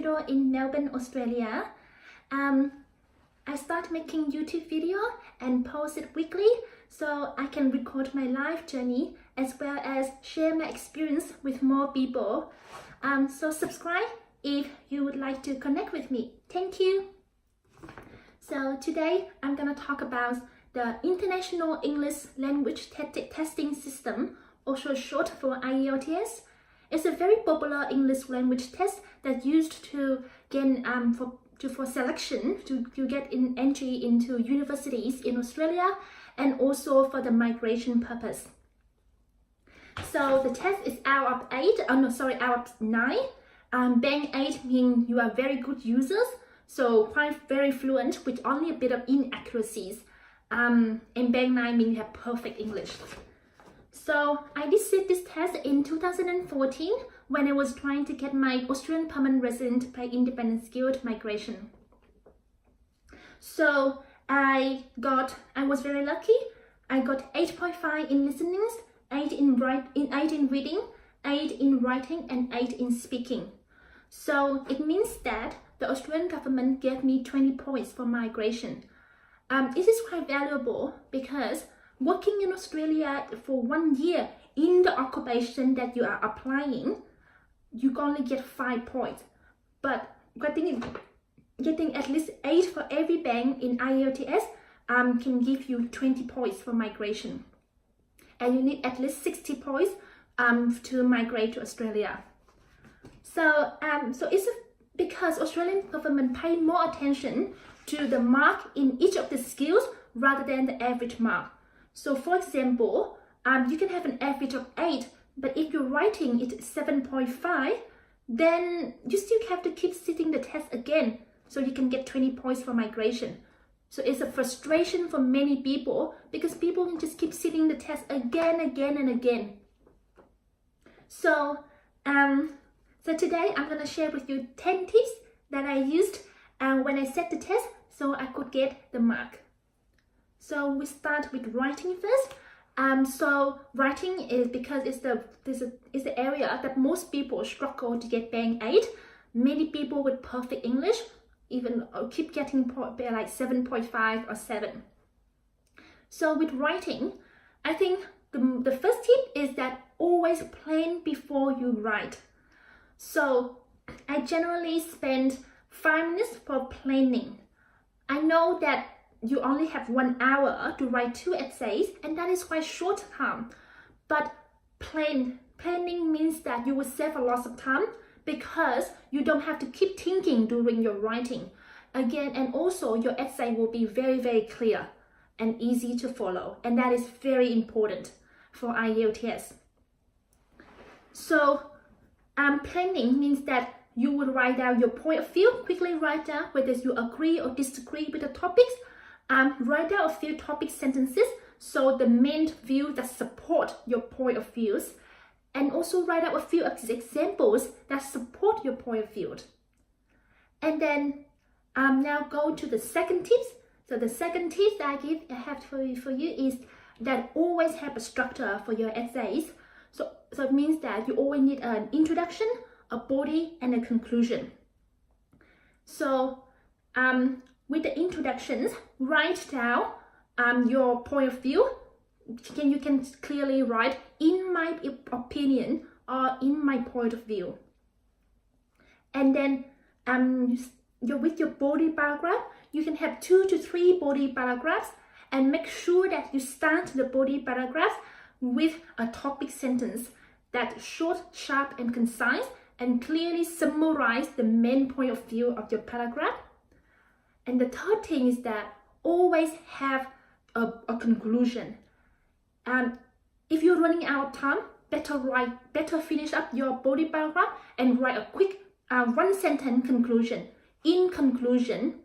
studio in Melbourne, Australia. I start making YouTube video and post it weekly so I can record my life journey as well as share my experience with more people. So subscribe if you would like to connect with me. Thank you. So today I'm gonna talk about the International English Language Testing System, also short for IELTS. It's a very popular English language test that's used to gain for selection to get entry into universities in Australia and also for the migration purpose. So the test is out of 9. Band 8 means you are very good users, so quite very fluent with only a bit of inaccuracies. And Band 9 means you have perfect English. So I did sit this test in 2014 when I was trying to get my Australian permanent resident by independent skilled migration. So I was very lucky. I got 8.5 in listenings, 8 in reading, 8 in writing, and 8 in speaking. So it means that the Australian government gave me 20 points for migration. This is quite valuable because working in Australia for 1 year in the occupation that you are applying, you only get 5 points. But getting at least 8 for every band in IELTS can give you 20 points for migration. And you need at least 60 points to migrate to Australia. So it's because Australian government pay more attention to the mark in each of the skills rather than the average mark. So for example, you can have an average of 8, but if your writing is 7.5, then you still have to keep sitting the test again so you can get 20 points for migration. So it's a frustration for many people because people can just keep sitting the test again and again. So today I'm going to share with you 10 tips that I used when I set the test so I could get the mark. So we start with writing first. So writing is because it's the area that most people struggle to get band 8. Many people with perfect English even keep getting like 7.5 or 7. So with writing, I think the first tip is that always plan before you write. So I generally spend 5 minutes for planning. I know that you only have 1 hour to write 2 essays, and that is quite short time. But planning means that you will save a lot of time because you don't have to keep thinking during your writing. Again, and also your essay will be very, very clear and easy to follow. And that is very important for IELTS. So planning means that you will write down your point of view, quickly write down whether you agree or disagree with the topics. Write down a few topic sentences, so the main view that support your point of views, and also write out a few examples that support your point of view. And then now go to the second tips. So the second tip that I have for you is that always have a structure for your essays. So it means that you always need an introduction, a body, and a conclusion. So with the introductions, write down your point of view. You can clearly write in my opinion or in my point of view. And then with your body paragraph, you can have 2 to 3 body paragraphs, and make sure that you start the body paragraph with a topic sentence that's short, sharp, and concise, and clearly summarize the main point of view of your paragraph. And the third thing is that always have a conclusion. If you're running out of time, better finish up your body paragraph and write a quick 1-sentence conclusion. In conclusion,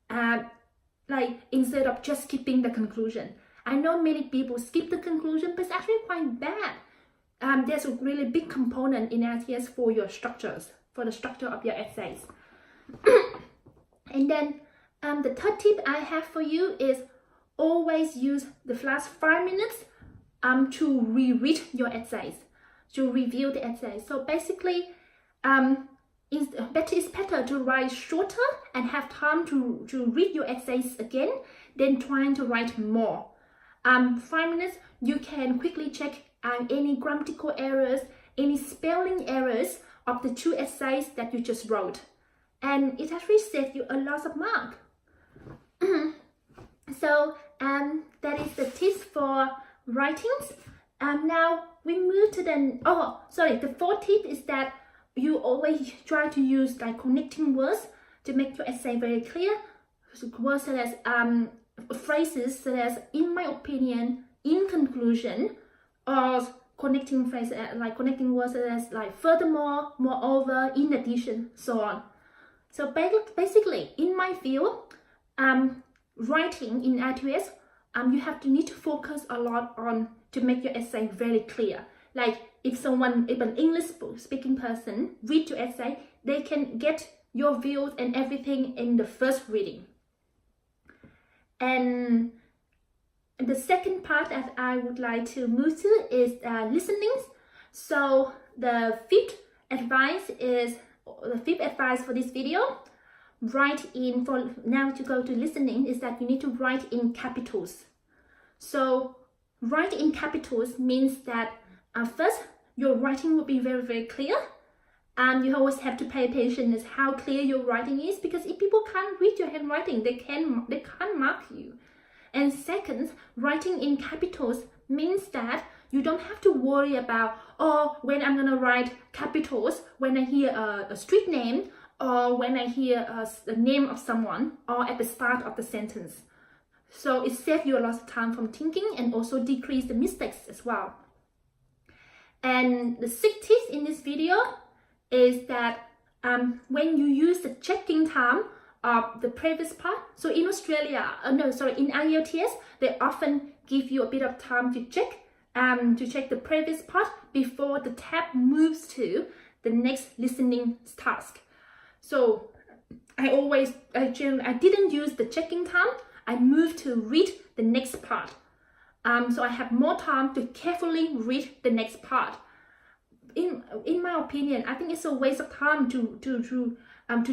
like instead of just skipping the conclusion. I know many people skip the conclusion, but it's actually quite bad. There's a really big component in IELTS for your structures, for the structure of your essays. And then the third tip I have for you is always use the last 5 minutes to reread your essays, to review the essays. So basically, it's better to write shorter and have time to read your essays again than trying to write more. 5 minutes, you can quickly check any grammatical errors, any spelling errors of the 2 essays that you just wrote. And it actually saves you a lot of mark. So that is the tips for writings. Now we move to the 4th tip is that you always try to use like connecting words to make your essay very clear. Words such as phrases such as "in my opinion," "in conclusion," or connecting phrases like connecting words such as like "furthermore," "moreover," "in addition," so on. So basically, in my field, writing in IELTS, you need to focus a lot on to make your essay very clear. Like if an English speaking person read your essay, they can get your views and everything in the first reading. And the second part that I would like to move to is listenings. So the fifth advice for this video, now to go to listening, is that you need to write in capitals. So write in capitals means that first, your writing will be very, very clear. You always have to pay attention as how clear your writing is, because if people can't read your handwriting, they can't mark you. And second, writing in capitals means that you don't have to worry about, when I'm gonna write capitals when I hear a street name, or when I hear the name of someone, or at the start of the sentence. So it saves you a lot of time from thinking and also decrease the mistakes as well. And the 6th tip in this video is that when you use the checking time of the previous part, so in Australia, in IELTS, they often give you a bit of time to check the previous part before the tab moves to the next listening task. So I didn't use the checking time. I moved to read the next part. So I have more time to carefully read the next part. In my opinion, I think it's a waste of time to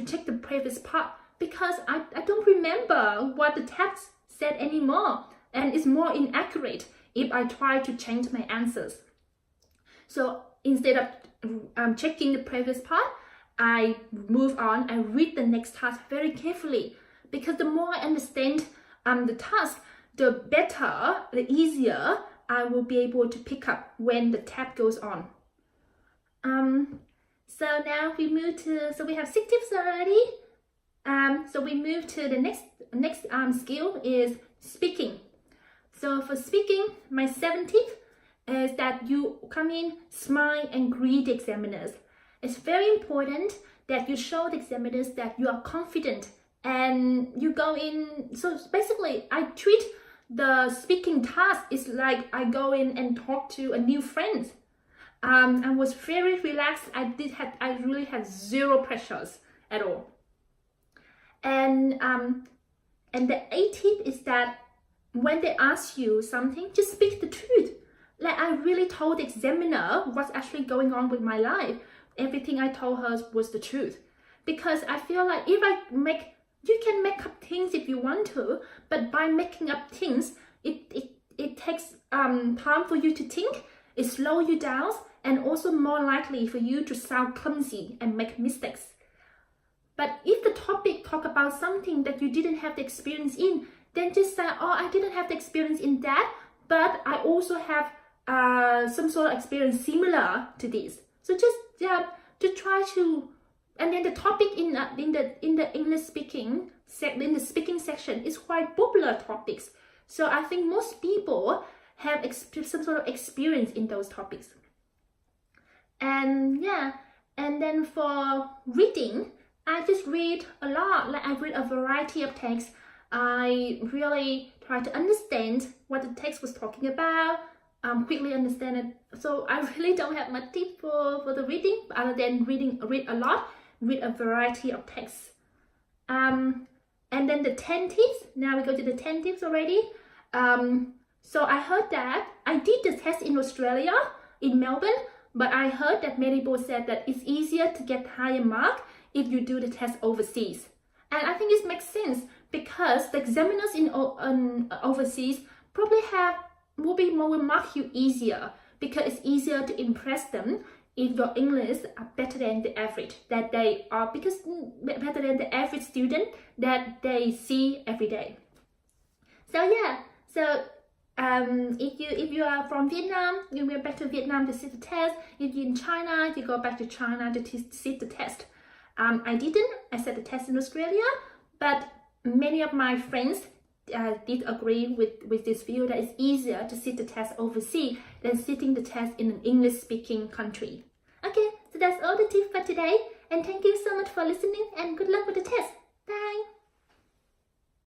check the previous part, because I don't remember what the text said anymore, and it's more inaccurate if I try to change my answers. So instead of checking the previous part, I move on and read the next task very carefully, because the more I understand the task, the better, the easier I will be able to pick up when the tab goes on. So now we move to, so we have 6 tips already. So we move to the next skill is speaking. So for speaking, my 7th tip is that you come in, smile and greet the examiners. It's very important that you show the examiners that you are confident and you go in. So basically, I treat the speaking task is like I go in and talk to a new friend. I was very relaxed. I really had zero pressures at all. And the 8th tip is that when they ask you something, just speak the truth. Like I really told the examiner what's actually going on with my life. Everything I told her was the truth. Because I feel like you can make up things if you want to, but by making up things, it takes time for you to think, it slows you down, and also more likely for you to sound clumsy and make mistakes. But if the topic talk about something that you didn't have the experience in, then just say, I didn't have the experience in that, but I also have some sort of experience similar to this. So just to try to, and then the topic in the English speaking in the speaking section is quite popular topics. So I think most people have some sort of experience in those topics. And then for reading, I just read a lot. Like I read a variety of texts. I really try to understand what the text was talking about, quickly understand it. So I really don't have much tip for the reading, other than read a lot, read a variety of texts. And then the 10 tips. Now we go to the 10 tips already. So I heard that I did the test in Australia, in Melbourne, But I heard that many people said that it's easier to get higher mark if you do the test overseas. And I think it makes sense because the examiners in overseas probably will mark you easier because it's easier to impress them if your English are better than the average that they are, because better than the average student that they see every day. So yeah, so if you are from Vietnam, you go back to Vietnam to sit the test. If you're in China, you go back to China to sit the test. I didn't. I sat the test in Australia, but many of my friends did agree with this view that it's easier to sit the test overseas than sitting the test in an English-speaking country. Okay, so that's all the tips for today, and thank you so much for listening, and good luck with the test.